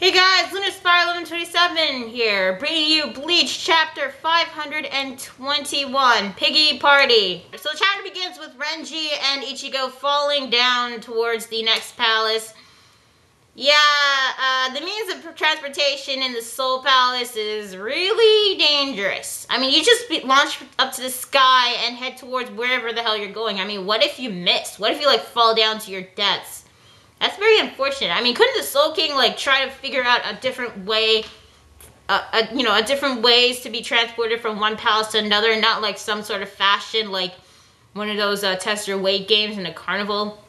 Hey guys, Lunar Spire 1127 here, bringing you Bleach Chapter 521, Piggy Party. So the chapter begins with Renji and Ichigo falling down towards the next palace. Yeah, the means of transportation in the Soul Palace is really dangerous. I mean, you just launch up to the sky and head towards wherever the hell you're going. I mean, what if you miss? What if you, fall down to your deaths? That's very unfortunate. I mean, couldn't the Soul King, try to figure out a different way, a different ways to be transported from one palace to another, not like some sort of fashion, like one of those test your weight games in a carnival?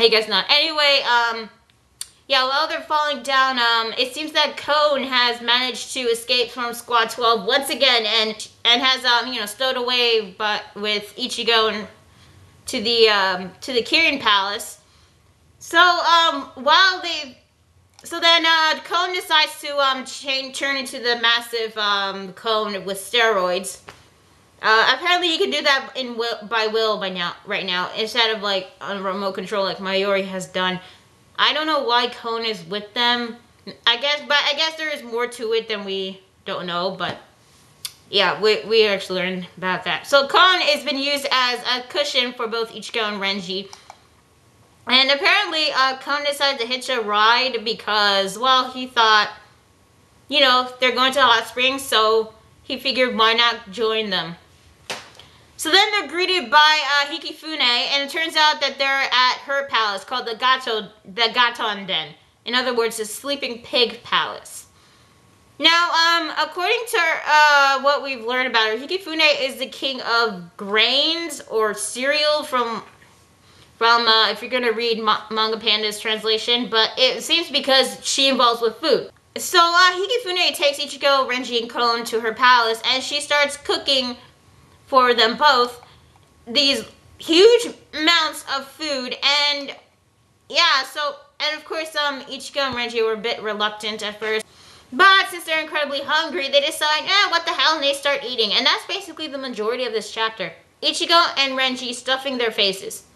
I guess not. Anyway, yeah, while they're falling down, it seems that Cone has managed to escape from Squad 12 once again and has, stowed away with Ichigo and to the Kirin Palace. So, then Cone decides to turn into the massive Cone with steroids. Apparently he can do that by will right now, instead of on a remote control like Mayuri has done. I don't know why Cone is with them. I guess there is more to it than we don't know, but yeah, we actually learned about that. So Cone has been used as a cushion for both Ichigo and Renji. And apparently, Cone decided to hitch a ride because, well, he thought, they're going to Hot Springs, so he figured why not join them. So then they're greeted by Hikifune, and it turns out that they're at her palace called the Gaton Den. In other words, the Sleeping Pig Palace. Now, according to what we've learned about her, Hikifune is the king of grains or cereal from if you're going to read Manga Panda's translation, but it seems because she involves with food. So Hikifune takes Ichigo, Renji, and Cone to her palace, and she starts cooking for them both these huge amounts of food. And yeah, and of course Ichigo and Renji were a bit reluctant at first, but since they're incredibly hungry, they decide, what the hell, and they start eating. And that's basically the majority of this chapter. Ichigo and Renji stuffing their faces.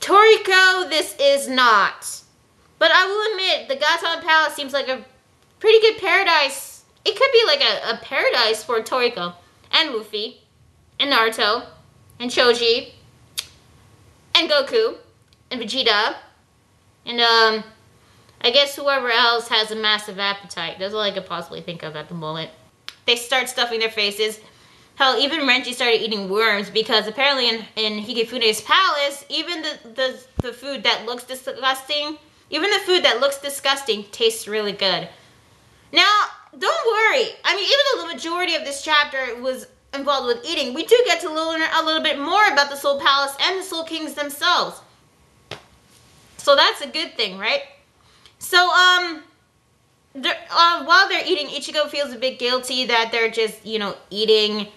Toriko, this is not. But I will admit, the Gaton Palace seems like a pretty good paradise. It could be like a paradise for Toriko, and Luffy, and Naruto, and Choji, and Goku, and Vegeta, and I guess whoever else has a massive appetite. That's all I could possibly think of at the moment. They start stuffing their faces. Hell, even Renji started eating worms because apparently in Hikifune's palace, even the food that looks disgusting, tastes really good. Now, don't worry. I mean, even though the majority of this chapter was involved with eating, we do get to learn a little bit more about the Soul Palace and the Soul Kings themselves. So that's a good thing, right? So, while they're eating, Ichigo feels a bit guilty that they're just, eating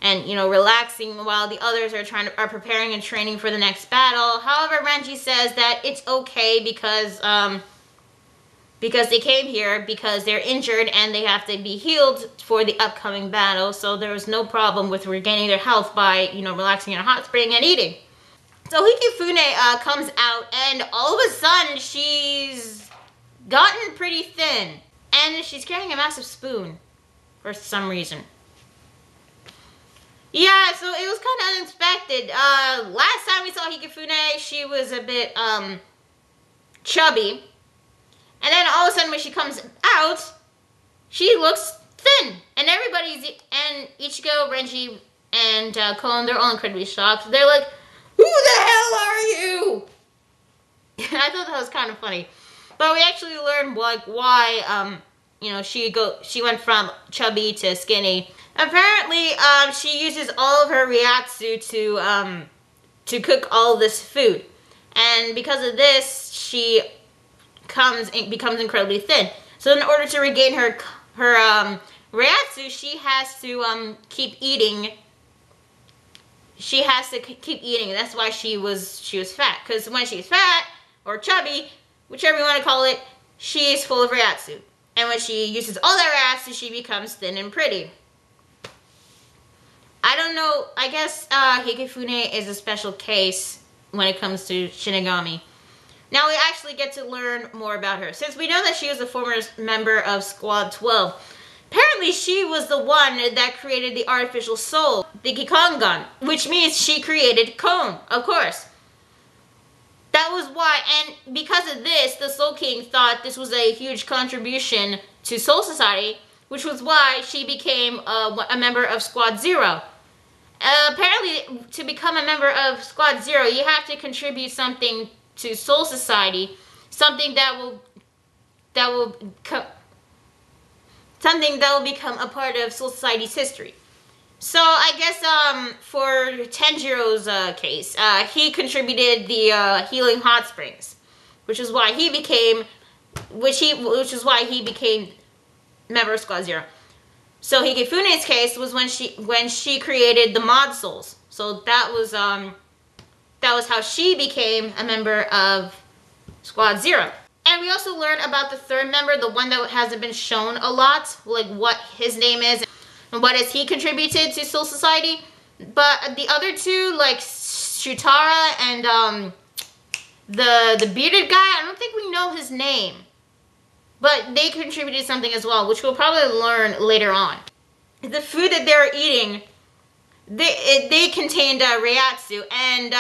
and, relaxing while the others are preparing and training for the next battle. However, Renji says that it's okay because they came here because they're injured and they have to be healed for the upcoming battle. So there was no problem with regaining their health by, relaxing in a hot spring and eating. So Hikifune comes out, and all of a sudden she's gotten pretty thin, and she's carrying a massive spoon for some reason. Yeah, so it was kind of unexpected. Last time we saw Hikifune, she was a bit, chubby. And then all of a sudden when she comes out, she looks thin. And and Ichigo, Renji, and Cone, they're all incredibly shocked. They're like, who the hell are you? I thought that was kind of funny. But we actually learned, why, she went from chubby to skinny. Apparently, she uses all of her Ryatsu to cook all this food. And because of this, she becomes incredibly thin. So in order to regain her Ryatsu, she has to keep eating. She has to keep eating. That's why she was fat. Because when she's fat, or chubby, whichever you want to call it, she's full of Ryatsu. And when she uses all that Ryatsu, she becomes thin and pretty. I don't know, I guess Hikifune is a special case when it comes to Shinigami. Now we actually get to learn more about her. Since we know that she was a former member of Squad 12, apparently she was the one that created the artificial soul, the Kikongan, which means she created Kon, of course. That was why, and because of this, the Soul King thought this was a huge contribution to Soul Society, which was why she became a member of Squad 0. Apparently, to become a member of Squad 0, you have to contribute something to Soul Society, something that will become a part of Soul Society's history. So I guess for Tenjiro's case, he contributed the healing hot springs, which is why he became member of Squad 0. So Higefune's case was when she created the mod souls. So that was how she became a member of Squad 0. And we also learned about the third member, the one that hasn't been shown a lot, like what his name is and what has he contributed to Soul Society. But the other two, like Shutara and the bearded guy, I don't think we know his name. But they contributed something as well, which we'll probably learn later on. The food that they're eating, they contained Reiatsu, and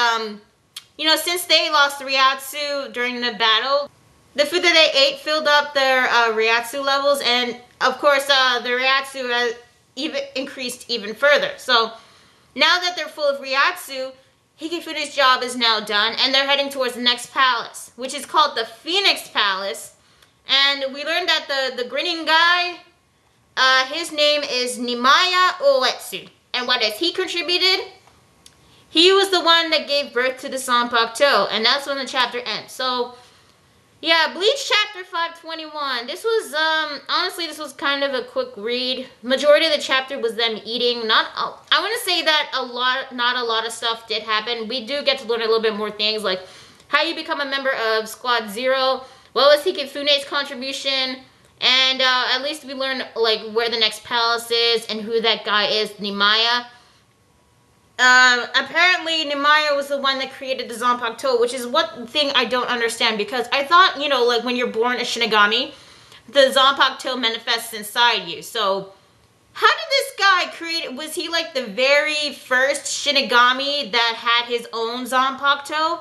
since they lost Reiatsu during the battle, the food that they ate filled up their Reiatsu levels, and of course the Reiatsu even increased even further. So now that they're full of Reiatsu, Higefune's job is now done, and they're heading towards the next palace, which is called the Phoenix Palace. And we learned that the grinning guy, his name is Nimaya Oetsu. And what has he contributed? He was the one that gave birth to the Zanpakuto, and that's when the chapter ends. So, yeah, Bleach chapter 521. This was, honestly, this was kind of a quick read. Majority of the chapter was them eating. I want to say that not a lot of stuff did happen. We do get to learn a little bit more things, like how you become a member of Squad 0, what was Higefune's contribution, and at least we learned like where the next palace is and who that guy is, Nimaya. Apparently Nimaya was the one that created the Zanpakuto, which is one thing I don't understand, because I thought, like when you're born a Shinigami, the Zanpakuto manifests inside you. So how did this guy create, was he like the very first Shinigami that had his own Zanpakuto?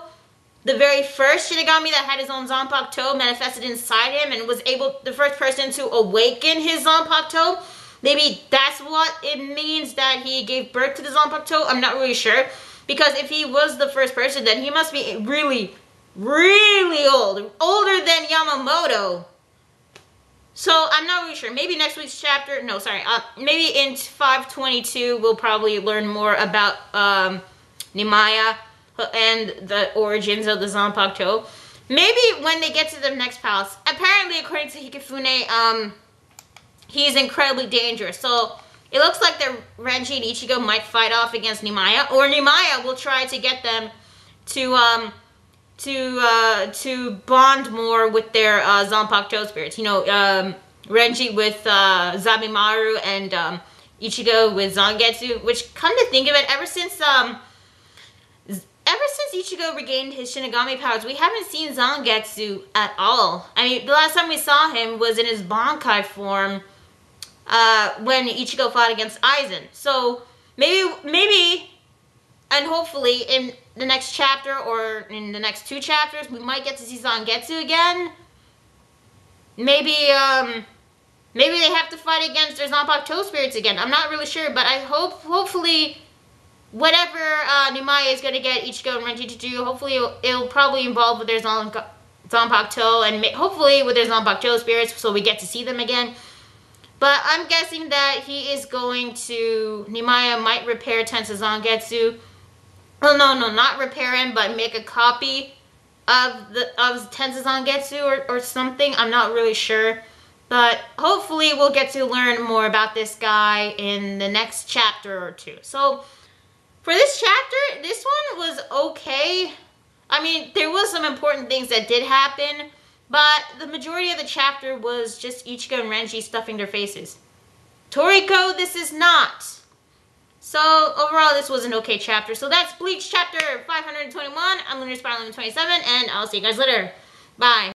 The very first Shinigami that had his own Zanpakuto manifested inside him and was the first person to awaken his Zanpakuto? Maybe that's what it means that he gave birth to the Zanpakuto. I'm not really sure. Because if he was the first person, then he must be really, really old. Older than Yamamoto. So I'm not really sure. Maybe next week's chapter, maybe in 522 we'll probably learn more about Nimaya and the origins of the Zanpakuto. Maybe when they get to the next palace. Apparently, according to Hikifune, he's incredibly dangerous. So it looks like that Renji and Ichigo might fight off against Nimaya, or Nimaya will try to get them to bond more with their Zanpakuto spirits. Renji with Zabimaru and Ichigo with Zangetsu. Which, come to think of it, ever since Ichigo regained his Shinigami powers, we haven't seen Zangetsu at all. I mean, the last time we saw him was in his Bankai form when Ichigo fought against Aizen. So maybe, and hopefully in the next chapter or in the next 2 chapters, we might get to see Zangetsu again. Maybe they have to fight against their Zanpakuto spirits again. I'm not really sure, but I hopefully whatever Nimaya is going to get Ichigo and Renji to do, hopefully it'll probably involve with their Zanpakuto, and hopefully with their Zanpakuto spirits, so we get to see them again. But I'm guessing that Nimaya might repair Tensa Zangetsu. Well, no, not repair him, but make a copy of Tensa Zangetsu or something. I'm not really sure. But hopefully we'll get to learn more about this guy in the next chapter or 2. So for this chapter, this one was okay. I mean, there was some important things that did happen, but the majority of the chapter was just Ichigo and Renji stuffing their faces. Toriko, this is not So overall, this was an okay chapter. So that's Bleach chapter 521. I'm Lunar Spiral 27, and I'll see you guys later. Bye.